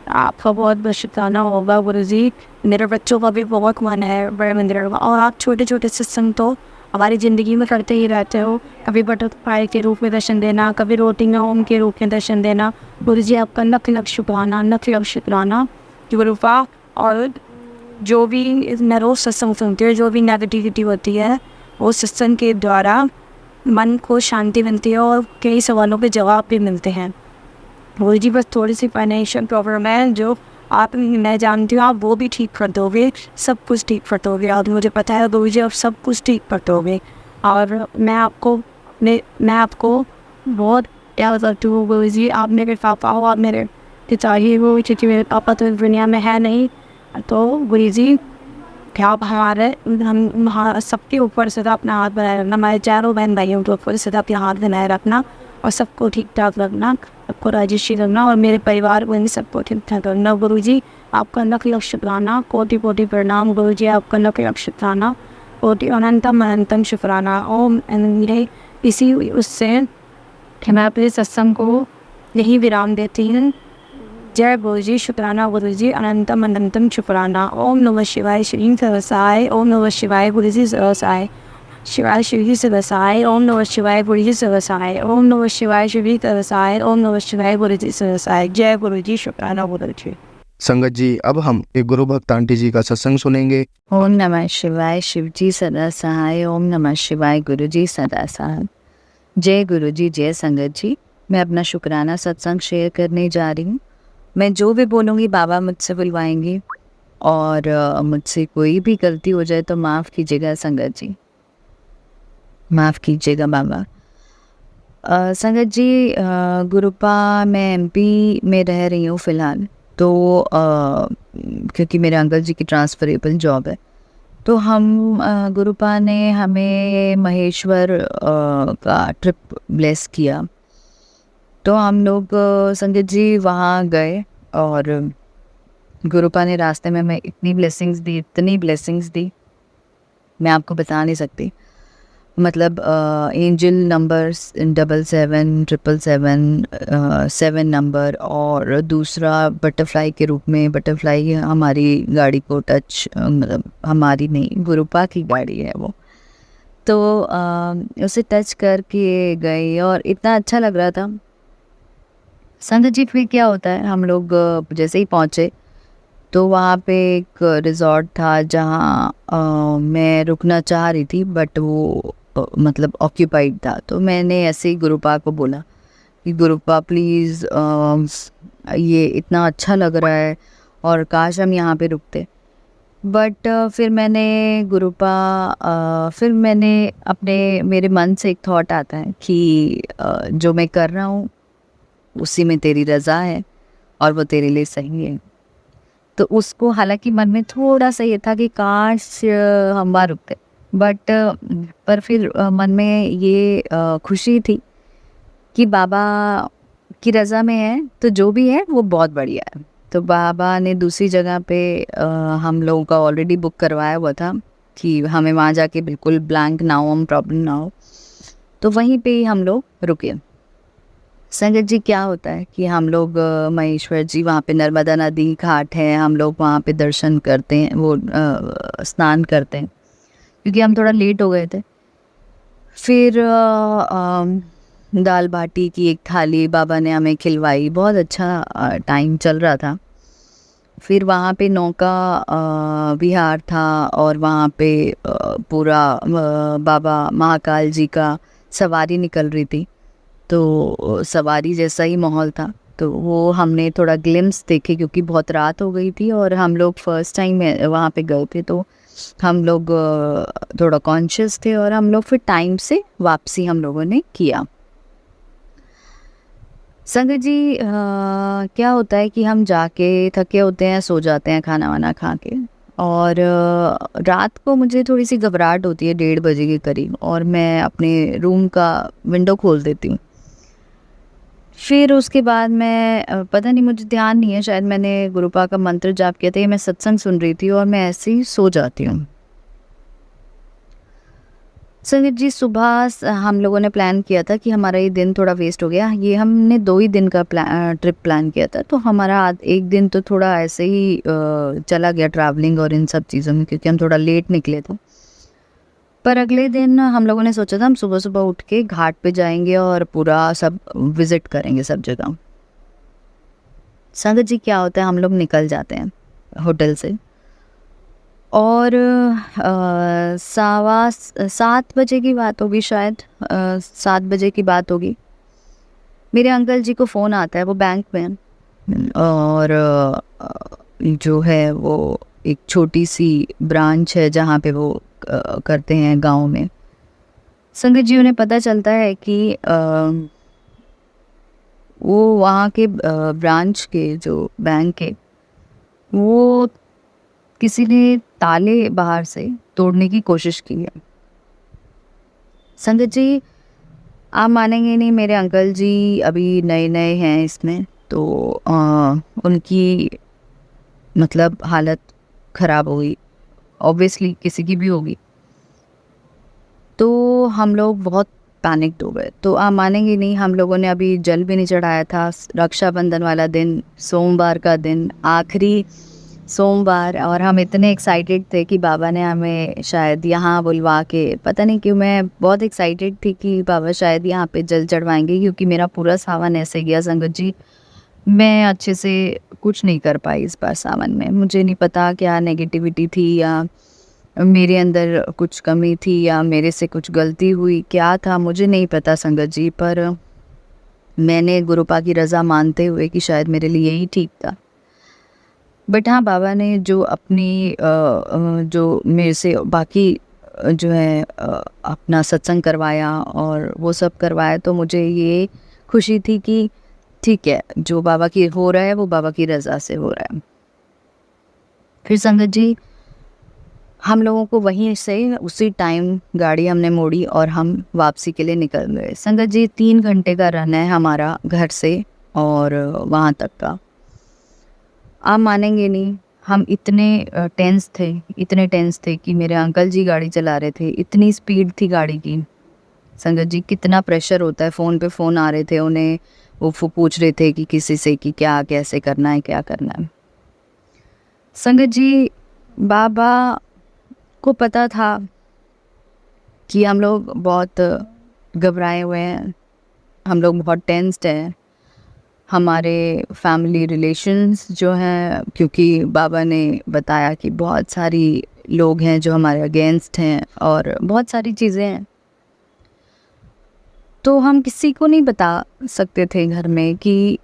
आपका बहुत बहुत शुक्राना होगा गुरु जी। मेरे बच्चों का भी बहुत मन है बड़े मंदिर का। और आप छोटे छोटे सत्संग तो हमारी ज़िंदगी में करते ही रहते हो। कभी बटरफ्लाई के रूप में दर्शन देना, कभी रोटिंग होम के रूप में दर्शन देना। गुरु जी आपका लख लख शुक्राना, लख लख शुक्राना। गुरुपा और जो भी मैं रोज़ सत्संग सुनती हूँ, जो भी नेगेटिविटी होती है वो सत्संग के द्वारा मन को शांति मिलती है और कई सवालों के जवाब भी मिलते हैं। गुरु जी बस थोड़ी सी फाइनेंशियल प्रॉब्लम है जो आप मैं जानती हूँ, आप वो भी ठीक कर दोगे, सब कुछ ठीक कर दोगे। और मुझे पता है गुरु जी आप सब कुछ ठीक कर दोगे। और मैं आपको बहुत याद करती हूँ गुरु जी। आप मेरे पापा हो, आप मेरे पिताजी हो, क्योंकि मेरे पापा तो इस दुनिया में है नहीं। तो गुरु जी क्या आप हम सबके ऊपर सदा अपना हाथ बनाए रखना, हमारे चारों बहन भाइयों के ऊपर सदा अपना हाथ बनाए रखना और सबको ठीक ठाक रखना, सबको राजेशी रखना और मेरे परिवार को इन सबको ठीक ठाक रखना। गुरु जी आपका लख लख शुक्राना, कोटि कोटि प्रणाम गुरु जी, आपका लख लख शुक्राना, कोटि अनंतम अनंतम शुक्राना। ओम मेरे इसी उससे मैं अपने सत्संग को यही विराम देती हूँ। जय गुरु जी, शुक्राना गुरु जी, अनंतम अनंतम शुक्राना। ओम नमः शिवाय, श्री सरसाय। ओम नमः शिवाय, गुरु जी सरसाय। शिवाय शिव से बसाए। ओम नमः शिवाय, गुरु जी से बसाए। ओम नमः शिवाय, शिव से बसाए। ओम नमः शिवाय, गुरु जी से बसाए। जय गुरु जी, शुक्राना गुरु जी। संगत जी, अब हम एक गुरु भक्त आंटी जी का सत्संग सुनेंगे। ओम नमः शिवाय, शिव जी सदा सहाय। ओम नमः शिवाय, गुरु जी सदा सहाय। जय गुरु जी, जय संगत जी। मैं अपना शुक्राना सत्संग शेयर करने जा रही हूँ। मैं जो भी बोलूँगी बाबा मुझसे बुलवाएंगे और मुझसे कोई भी गलती हो जाए तो माफ़ कीजिएगा संगत जी, माफ़ कीजिएगा बाबा। संगत जी, गुरुपा मैं एमपी में रह रही हूँ फ़िलहाल। तो क्योंकि मेरे अंकल जी की ट्रांसफरेबल जॉब है, तो हम गुरुपा ने हमें महेश्वर का ट्रिप ब्लेस किया। तो हम लोग संगत जी वहाँ गए और गुरुपा ने रास्ते में हमें इतनी ब्लेसिंग्स दी, इतनी ब्लेसिंग्स दी, मैं आपको बता नहीं सकती। मतलब एंजल नंबर 77777 7 नंबर, और दूसरा बटरफ्लाई के रूप में, बटरफ्लाई हमारी गाड़ी को टच, मतलब हमारी नहीं, गुरुपा की गाड़ी है वो, तो उसे टच करके गई और इतना अच्छा लग रहा था। संगत जी फिर क्या होता है, हम लोग जैसे ही पहुँचे तो वहाँ पे एक रिज़ॉर्ट था जहाँ मैं रुकना चाह रही थी, बट वो मतलब ऑक्यूपाइड था। तो मैंने ऐसे ही गुरुपा को बोला कि गुरुपा प्लीज़, ये इतना अच्छा लग रहा है और काश हम यहाँ पे रुकते। बट फिर मैंने फिर मैंने मेरे मन से एक थॉट आता है कि जो मैं कर रहा हूँ उसी में तेरी रज़ा है और वो तेरे लिए सही है। तो उसको, हालांकि मन में थोड़ा सा ये था कि काश हम वहाँ रुकते, बट पर फिर मन में ये खुशी थी कि बाबा की रज़ा में है, तो जो भी है वो बहुत बढ़िया है। तो बाबा ने दूसरी जगह पे हम लोगों का ऑलरेडी बुक करवाया हुआ था कि हमें वहाँ जाके बिल्कुल ब्लैंक ना हो, हम प्रॉब्लम ना हो, तो वहीं पे ही हम लोग रुके। संगत जी क्या होता है कि हम लोग महेश्वर जी, वहाँ पे नर्मदा नदी घाट है, हम लोग वहाँ पे दर्शन करते हैं, वो स्नान करते हैं, क्योंकि हम थोड़ा लेट हो गए थे। फिर दाल बाटी की एक थाली बाबा ने हमें खिलवाई, बहुत अच्छा टाइम चल रहा था। फिर वहाँ पे नौका विहार था और वहाँ पे पूरा बाबा महाकाल जी का सवारी निकल रही थी, तो सवारी जैसा ही माहौल था। तो वो हमने थोड़ा ग्लिम्स देखे, क्योंकि बहुत रात हो गई थी और हम लोग फर्स्ट टाइम वहाँ पे गए थे, तो हम लोग थोड़ा कॉन्शियस थे और हम लोग फिर टाइम से वापसी हम लोगों ने किया। संगत जी क्या होता है कि हम जाके थके होते हैं, सो जाते हैं खाना वाना खा के, और रात को मुझे थोड़ी सी घबराहट होती है 1:30 बजे के करीब, और मैं अपने रूम का विंडो खोल देती हूँ। फिर उसके बाद मैं पता नहीं, मुझे ध्यान नहीं है, शायद मैंने गुरुपा का मंत्र जाप किया था, मैं सत्संग सुन रही थी और मैं ऐसे ही सो जाती हूँ। संगत जी सुबह हम लोगों ने प्लान किया था कि हमारा ये दिन थोड़ा वेस्ट हो गया, ये हमने 2 ही दिन का ट्रिप प्लान किया था, तो हमारा एक दिन तो थोड़ा ऐसे ही चला गया ट्रैवलिंग और इन सब चीज़ों में, क्योंकि हम थोड़ा लेट निकले थे। पर अगले दिन हम लोगों ने सोचा था हम सुबह सुबह उठ के घाट पे जाएंगे और पूरा सब विज़िट करेंगे सब जगह। संगत जी क्या होता है, हम लोग निकल जाते हैं होटल से और 7:15 की बात होगी शायद, 7 बजे की बात होगी। मेरे अंकल जी को फ़ोन आता है, वो बैंक में हैं और जो है वो एक छोटी सी ब्रांच है जहाँ पे वो करते हैं गांव में। संगत जी उन्हें पता चलता है कि वो वहाँ के ब्रांच के जो बैंक के वो किसी ने ताले बाहर से तोड़ने की कोशिश की है। संगत जी आप मानेंगे नहीं, मेरे अंकल जी अभी नए-नए हैं इसमें, तो उनकी मतलब हालत ख़राब हो गई, ऑब्वियसली किसी की भी होगी। तो हम लोग बहुत पैनिक्ड हो गए। तो आप मानेंगे नहीं, हम लोगों ने अभी जल भी नहीं चढ़ाया था। रक्षाबंधन वाला दिन, सोमवार का दिन, आखिरी सोमवार, और हम इतने एक्साइटेड थे कि बाबा ने हमें शायद यहाँ बुलवा के, पता नहीं क्यों मैं बहुत एक्साइटेड थी कि बाबा शायद यहाँ पे जल चढ़वाएंगे, क्योंकि मेरा पूरा सावन ऐसे गया संगत जी। मैं अच्छे से कुछ नहीं कर पाई इस बार सावन में। मुझे नहीं पता क्या नेगेटिविटी थी या मेरे अंदर कुछ कमी थी या मेरे से कुछ गलती हुई, क्या था मुझे नहीं पता संगत जी, पर मैंने गुरुपा की रज़ा मानते हुए कि शायद मेरे लिए यही ठीक था। बट हाँ, बाबा ने जो अपनी जो मेरे से बाकी जो है अपना सत्संग करवाया और वो सब करवाया, तो मुझे ये खुशी थी कि ठीक है, जो बाबा की हो रहा है वो बाबा की रज़ा से हो रहा है। फिर संगत जी हम लोगों को वहीं से उसी टाइम गाड़ी हमने मोड़ी और हम वापसी के लिए निकल गए। संगत जी 3 घंटे का रन है हमारा घर से और वहाँ तक का। आप मानेंगे नहीं, हम इतने टेंस थे कि मेरे अंकल जी गाड़ी चला रहे थे, इतनी स्पीड थी गाड़ी की। संगत जी कितना प्रेशर होता है, फ़ोन पे फ़ोन आ रहे थे उन्हें, वो पूछ रहे थे कि किसी से कि क्या कैसे करना है, क्या करना है। संगत जी बाबा को पता था कि हम लोग बहुत घबराए हुए हैं, हम लोग बहुत टेंस्ड हैं। हमारे फैमिली रिलेशंस जो हैं, क्योंकि बाबा ने बताया कि बहुत सारी लोग हैं जो हमारे अगेंस्ट हैं और बहुत सारी चीज़ें हैं, तो हम किसी को नहीं बता सकते थे घर में कि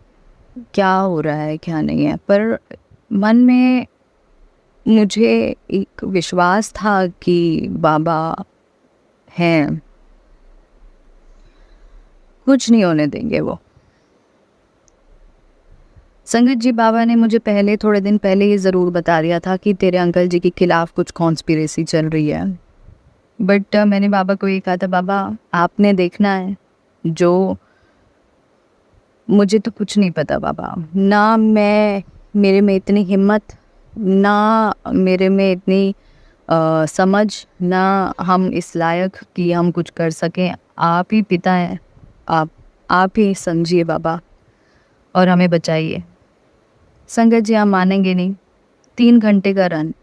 क्या हो रहा है क्या नहीं है। पर मन में मुझे एक विश्वास था कि बाबा हैं, कुछ नहीं होने देंगे वो। संगत जी बाबा ने मुझे थोड़े दिन पहले ये ज़रूर बता दिया था कि तेरे अंकल जी के खिलाफ़ कुछ कॉन्स्पिरेसी चल रही है। बट मैंने बाबा को ये कहा था, बाबा आपने देखना है, जो मुझे तो कुछ नहीं पता बाबा, ना मेरे में इतनी हिम्मत, ना मेरे में इतनी समझ, ना हम इस लायक कि हम कुछ कर सकें। आप ही पिता हैं, आप ही समझिए बाबा और हमें बचाइए। संगत जी आप मानेंगे नहीं, 3 घंटे का रन,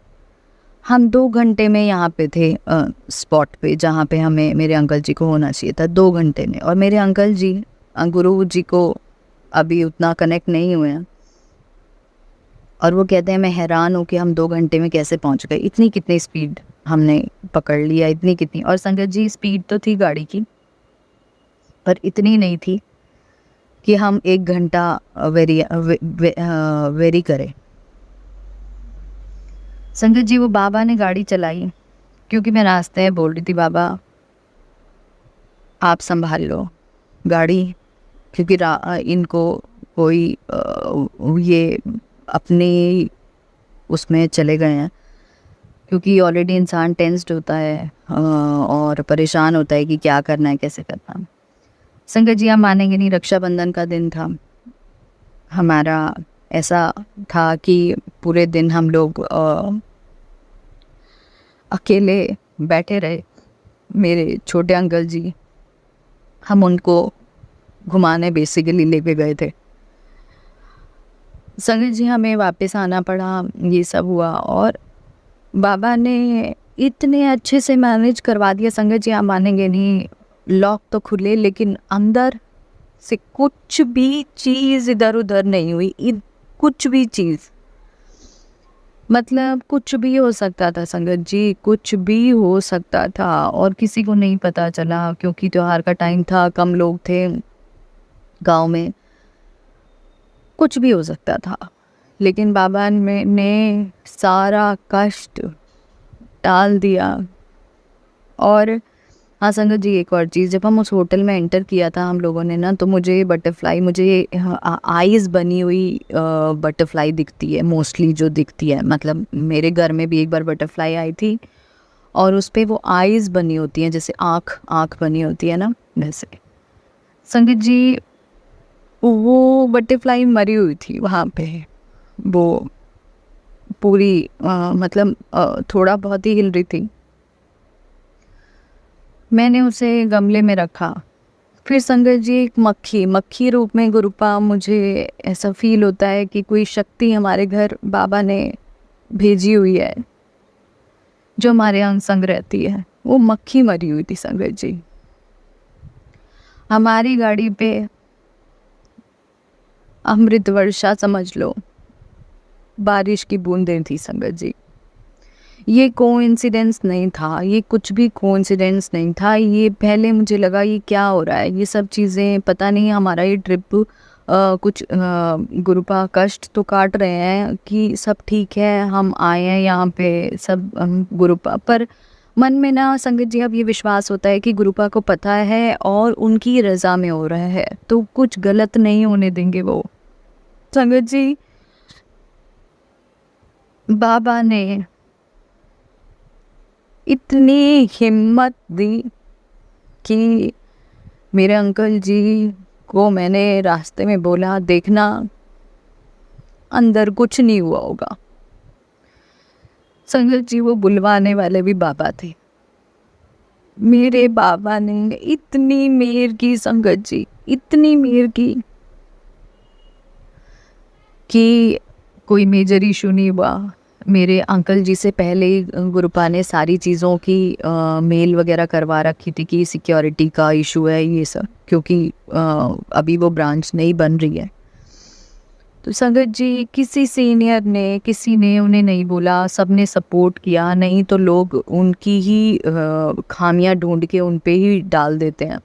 हम 2 घंटे में यहाँ पे थे स्पॉट पे जहाँ पे हमें मेरे अंकल जी को होना चाहिए था, 2 घंटे में। और मेरे अंकल जी गुरु जी को अभी उतना कनेक्ट नहीं हुए हैं और वो कहते हैं मैं हैरान हूँ कि हम 2 घंटे में कैसे पहुँच गए। इतनी कितनी स्पीड हमने पकड़ लिया, इतनी कितनी। और संगत जी स्पीड तो थी गाड़ी की, पर इतनी नहीं थी कि हम 1 घंटा वेरी करें। संगत जी वो बाबा ने गाड़ी चलाई, क्योंकि मैं रास्ते में बोल रही थी बाबा आप संभाल लो गाड़ी, क्योंकि इनको कोई ये अपने उसमें चले गए हैं, क्योंकि ऑलरेडी इंसान टेंस्ड होता है और परेशान होता है कि क्या करना है कैसे करना है। संगत जी आप मानेंगे नहीं, रक्षाबंधन का दिन था हमारा। ऐसा था कि पूरे दिन हम लोग अकेले बैठे रहे। मेरे छोटे अंकल जी, हम उनको घुमाने बेसिकली लेके गए थे। संगत जी हमें वापस आना पड़ा, ये सब हुआ और बाबा ने इतने अच्छे से मैनेज करवा दिया। संगत जी आप मानेंगे नहीं, लॉक तो खुले लेकिन अंदर से कुछ भी चीज़ इधर उधर नहीं हुई, कुछ भी चीज़। मतलब कुछ भी हो सकता था संगत जी, कुछ भी हो सकता था और किसी को नहीं पता चला क्योंकि त्योहार का टाइम था, कम लोग थे गांव में, कुछ भी हो सकता था। लेकिन बाबा ने सारा कष्ट टाल दिया। और हाँ संगत जी, एक और चीज़, जब हम उस होटल में एंटर किया था हम लोगों ने ना, तो मुझे बटरफ्लाई, मुझे आइज़ बनी हुई बटरफ्लाई दिखती है मोस्टली, जो दिखती है, मतलब मेरे घर में भी एक बार बटरफ्लाई आई थी और उस पे वो आइज़ बनी होती हैं, जैसे आँख आँख बनी होती है ना, वैसे। संगत जी, वो बटरफ्लाई मरी हुई थी वहाँ पे, वो पूरी मतलब थोड़ा बहुत ही हिल रही थी। मैंने उसे गमले में रखा। फिर संगत जी, एक मक्खी रूप में गुरुपा, मुझे ऐसा फील होता है कि कोई शक्ति हमारे घर बाबा ने भेजी हुई है जो हमारे अंग संग रहती है। वो मक्खी मरी हुई थी संगत जी। हमारी गाड़ी पे अमृत वर्षा समझ लो, बारिश की बूंदें थी संगत जी। ये कोइंसिडेंस नहीं था, ये कुछ भी कोइंसिडेंस नहीं था। ये पहले मुझे लगा ये क्या हो रहा है, ये सब चीज़ें, पता नहीं हमारा ये ट्रिप कुछ गुरुपा कष्ट तो काट रहे हैं कि सब ठीक है, हम आए हैं यहाँ पे सब गुरुपा। पर मन में ना संगत जी अब ये विश्वास होता है कि गुरुपा को पता है और उनकी रज़ा में हो रहा है, तो कुछ गलत नहीं होने देंगे वो। संगत जी, बाबा ने इतनी हिम्मत दी कि मेरे अंकल जी को मैंने रास्ते में बोला, देखना अंदर कुछ नहीं हुआ होगा। संगत जी, वो बुलवाने वाले भी बाबा थे। मेरे बाबा ने इतनी मेहर की संगत जी, इतनी मेहर की कि कोई मेजर इशू नहीं हुआ। मेरे अंकल जी से पहले ही गुरुपा ने सारी चीज़ों की मेल वगैरह करवा रखी थी कि सिक्योरिटी का इशू है ये सब, क्योंकि अभी वो ब्रांच नहीं बन रही है। तो संगत जी, किसी सीनियर ने, किसी ने उन्हें नहीं बोला, सबने सपोर्ट किया। नहीं तो लोग उनकी ही खामियां ढूंढ के उन पे ही डाल देते हैं।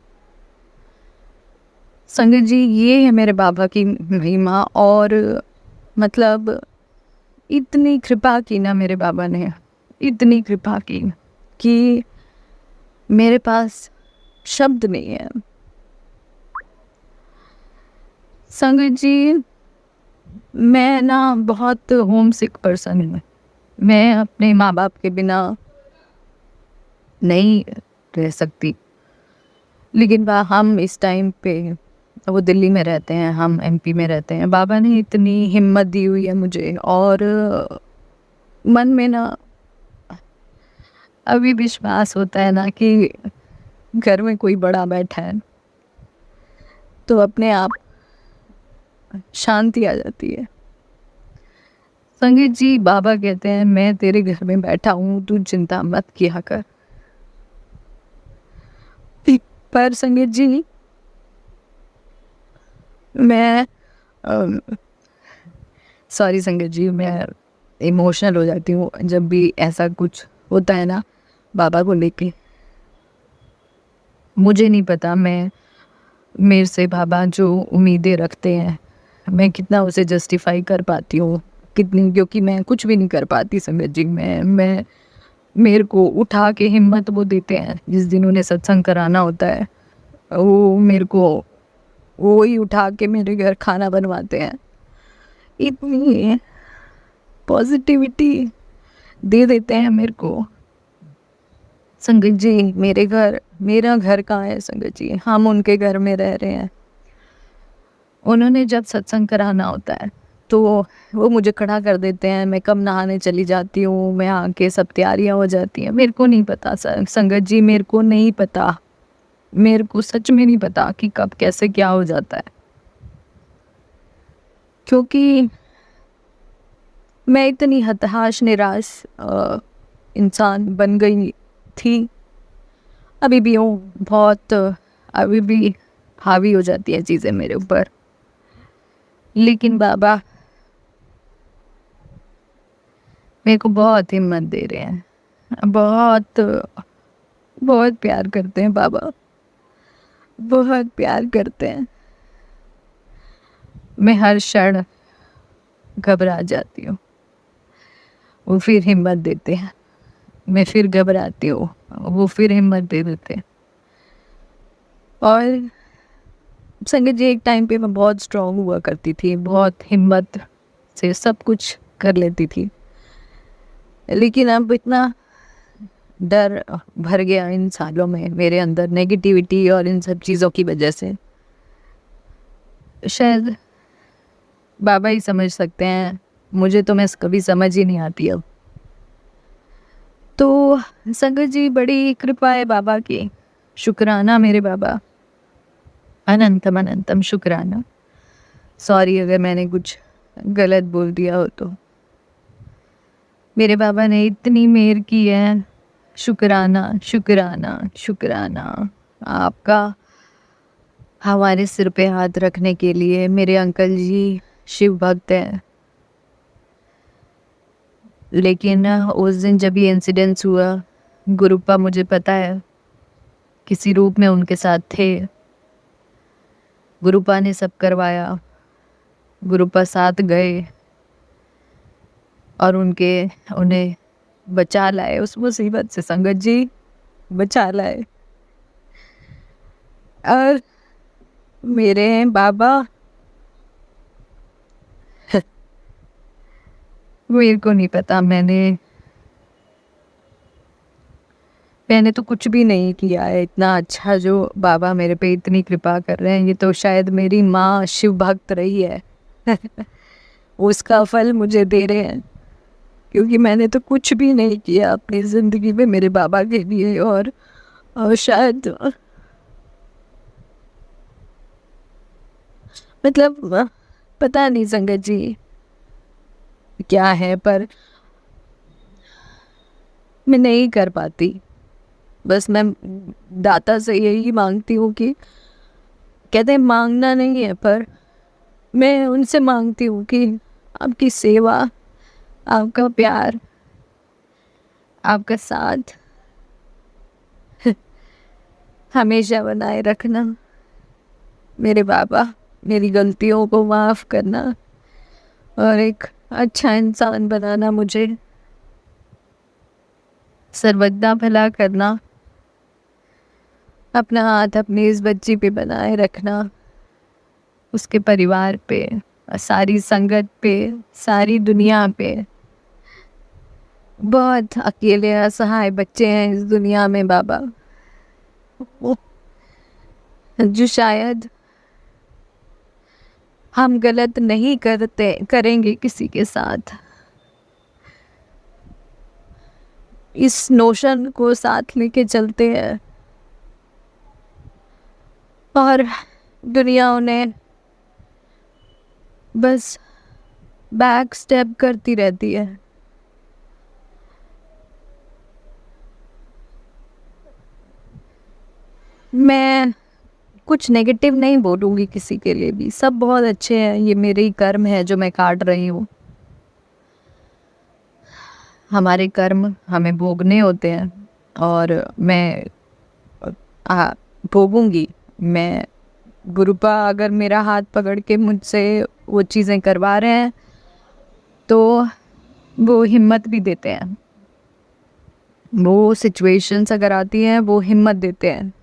संगत जी, ये है मेरे बाबा की महिमा। और मतलब इतनी कृपा की ना मेरे बाबा ने, इतनी कृपा की कि मेरे पास शब्द नहीं है। संगत जी, मैं ना बहुत होम सिक पर्सन हूँ। मैं अपने माँ बाप के बिना नहीं रह सकती। लेकिन हम इस टाइम पे, वो दिल्ली में रहते हैं, हम एमपी में रहते हैं। बाबा ने इतनी हिम्मत दी हुई है मुझे, और मन में ना अभी विश्वास होता है ना कि घर में कोई बड़ा बैठा है, तो अपने आप शांति आ जाती है। संगीत जी, बाबा कहते हैं मैं तेरे घर में बैठा हूँ, तू चिंता मत किया कर। पर संगीत जी, मैं सॉरी संगीत जी, मैं इमोशनल हो जाती हूँ जब भी ऐसा कुछ होता है ना बाबा को लेके। मुझे नहीं पता मेरे से बाबा जो उम्मीदें रखते हैं, मैं कितना उसे जस्टिफाई कर पाती हूँ, कितनी, क्योंकि मैं कुछ भी नहीं कर पाती संगत जी। मैं मेरे को उठा के हिम्मत वो देते हैं जिस दिन उन्हें सत्संग कराना होता है, वो मेरे को वो ही उठा के मेरे घर खाना बनवाते हैं। इतनी पॉजिटिविटी दे देते हैं मेरे को। संगत जी, मेरा घर कहाँ है संगत जी, हम उनके घर में रह रहे हैं। उन्होंने जब सत्संग कराना होता है तो वो मुझे खड़ा कर देते हैं, मैं कब नहाने चली जाती हूँ, मैं आके सब तैयारियाँ हो जाती हैं। मेरे को नहीं पता संगत जी, मेरे को नहीं पता, मेरे को सच में नहीं पता कि कब कैसे क्या हो जाता है, क्योंकि मैं इतनी हताश निराश इंसान बन गई थी। अभी भी हूँ बहुत, अभी भी हावी हो जाती है चीज़ें मेरे ऊपर। लेकिन बाबा मेरे को बहुत हिम्मत दे रहे हैं, बहुत बहुत प्यार करते हैं बाबा, बहुत प्यार करते हैं। मैं हर क्षण घबरा जाती हूँ, वो फिर हिम्मत देते हैं। मैं फिर घबराती हूँ, वो फिर हिम्मत दे देते हैं। और संगत जी, एक टाइम पे मैं बहुत स्ट्रॉन्ग हुआ करती थी, बहुत हिम्मत से सब कुछ कर लेती थी, लेकिन अब इतना डर भर गया इन सालों में मेरे अंदर, नेगेटिविटी और इन सब चीज़ों की वजह से। शायद बाबा ही समझ सकते हैं, मुझे तो मैं कभी समझ ही नहीं आती अब। तो संगत जी, बड़ी कृपा है बाबा की, शुक्राना मेरे बाबा, अनंतम अनंतम शुक्राना। सॉरी अगर मैंने कुछ गलत बोल दिया हो तो। मेरे बाबा ने इतनी मेहर की है, शुक्राना शुक्राना शुक्राना आपका, हमारे सिर पे हाथ रखने के लिए। मेरे अंकल जी शिव भक्त हैं, लेकिन उस दिन जब ये इंसिडेंस हुआ, गुरुपा मुझे पता है किसी रूप में उनके साथ थे। गुरुपा ने सब करवाया, गुरुपा साथ गए और उन्हें बचा लाए उस मुसीबत से। संगत जी, बचा लाए। और मेरे बाबा मेरे को नहीं पता, मैंने तो कुछ भी नहीं किया है। इतना अच्छा जो बाबा मेरे पे इतनी कृपा कर रहे हैं, ये तो शायद मेरी माँ शिव भक्त रही है उसका फल मुझे दे रहे हैं, क्योंकि मैंने तो कुछ भी नहीं किया अपनी ज़िंदगी में मेरे बाबा के लिए। और शायद मतलब पता नहीं संगत जी क्या है, पर मैं नहीं कर पाती। बस मैं दाता से यही मांगती हूँ कि, कहते हैं मांगना नहीं है, पर मैं उनसे मांगती हूँ कि आपकी सेवा, आपका प्यार, आपका साथ हमेशा बनाए रखना। मेरे बाबा, मेरी गलतियों को माफ़ करना और एक अच्छा इंसान बनाना, मुझे सर्वदा भला करना, अपना हाथ अपनी इस बच्ची पे बनाए रखना, उसके परिवार पे, सारी संगत पे, सारी दुनिया पे। बहुत अकेले असहाय बच्चे हैं इस दुनिया में बाबा, जो शायद हम गलत नहीं करेंगे किसी के साथ, इस नोशन को साथ लेके चलते हैं और दुनिया उन्हें बस बैक स्टेप करती रहती है। मैं कुछ नेगेटिव नहीं बोलूँगी किसी के लिए भी, सब बहुत अच्छे हैं। ये मेरे ही कर्म है जो मैं काट रही हूँ। हमारे कर्म हमें भोगने होते हैं और मैं भोगूंगी। मैं, गुरुपा अगर मेरा हाथ पकड़ के मुझसे वो चीज़ें करवा रहे हैं तो वो हिम्मत भी देते हैं। वो सिचुएशंस अगर आती हैं वो हिम्मत देते हैं।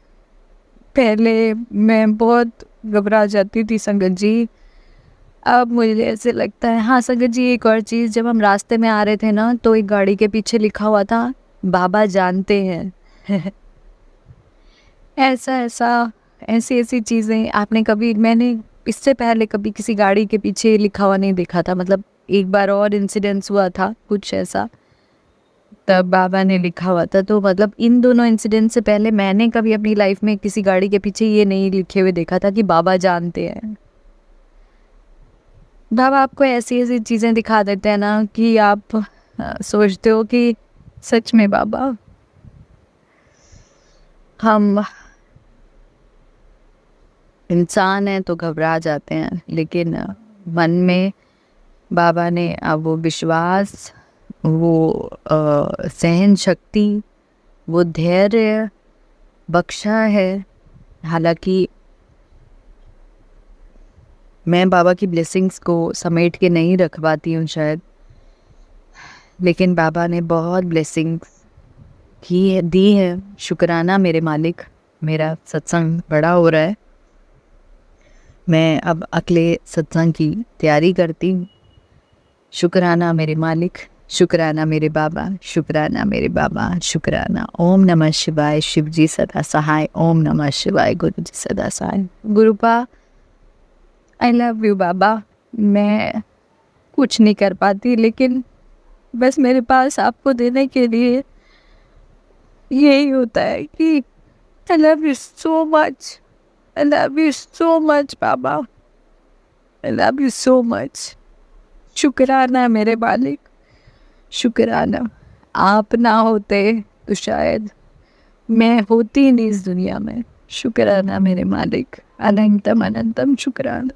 पहले मैं बहुत घबरा जाती थी संगत जी, अब मुझे ऐसे लगता है। हाँ संगत जी, एक और चीज़, जब हम रास्ते में आ रहे थे ना, तो एक गाड़ी के पीछे लिखा हुआ था, बाबा जानते हैं ऐसी ऐसी चीज़ें आपने कभी, मैंने इससे पहले कभी किसी गाड़ी के पीछे लिखा हुआ नहीं देखा था। मतलब एक बार और इंसिडेंस हुआ था कुछ ऐसा, तब बाबा ने लिखा हुआ था। तो मतलब इन दोनों इंसिडेंट से पहले मैंने कभी अपनी लाइफ में किसी गाड़ी के पीछे ये नहीं लिखे हुए देखा था कि बाबा जानते हैं। बाबा आपको ऐसी ऐसी चीज़ें दिखा देते हैं ना कि आप सोचते हो कि सच में बाबा, हम इंसान हैं तो घबरा जाते हैं, लेकिन मन में बाबा ने अब वो विश्वास वो सहन शक्ति, वो धैर्य बख्शा है। हालांकि मैं बाबा की ब्लेसिंग्स को समेट के नहीं रख पाती हूँ शायद, लेकिन बाबा ने बहुत ब्लेसिंग्स दी है। शुक्राना मेरे मालिक। मेरा सत्संग बड़ा हो रहा है, मैं अब अगले सत्संग की तैयारी करती हूँ। शुक्राना मेरे मालिक, शुक्राना मेरे बाबा, शुक्राना मेरे बाबा, शुक्राना। ओम नमः शिवाय, शिव जी सदा सहाय। ओम नमः शिवाय, गुरु जी सदा सहाय। गुरुपा आई लव यू बाबा। मैं कुछ नहीं कर पाती, लेकिन बस मेरे पास आपको देने के लिए यही होता है कि आई love you so much, I love you so much Baba, I love you so much. शुक्राना मेरे मालिक, शुक्राना। आप ना होते तो शायद मैं होती नहीं इस दुनिया में। शुक्राना मेरे मालिक, अनंतम अनंतम शुक्राना।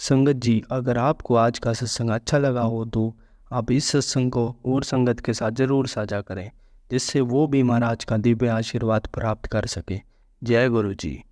संगत जी, अगर आपको आज का सत्संग अच्छा लगा हो तो आप इस सत्संग को और संगत के साथ ज़रूर साझा करें, जिससे वो भी महाराज का दिव्य आशीर्वाद प्राप्त कर सके। जय गुरु जी।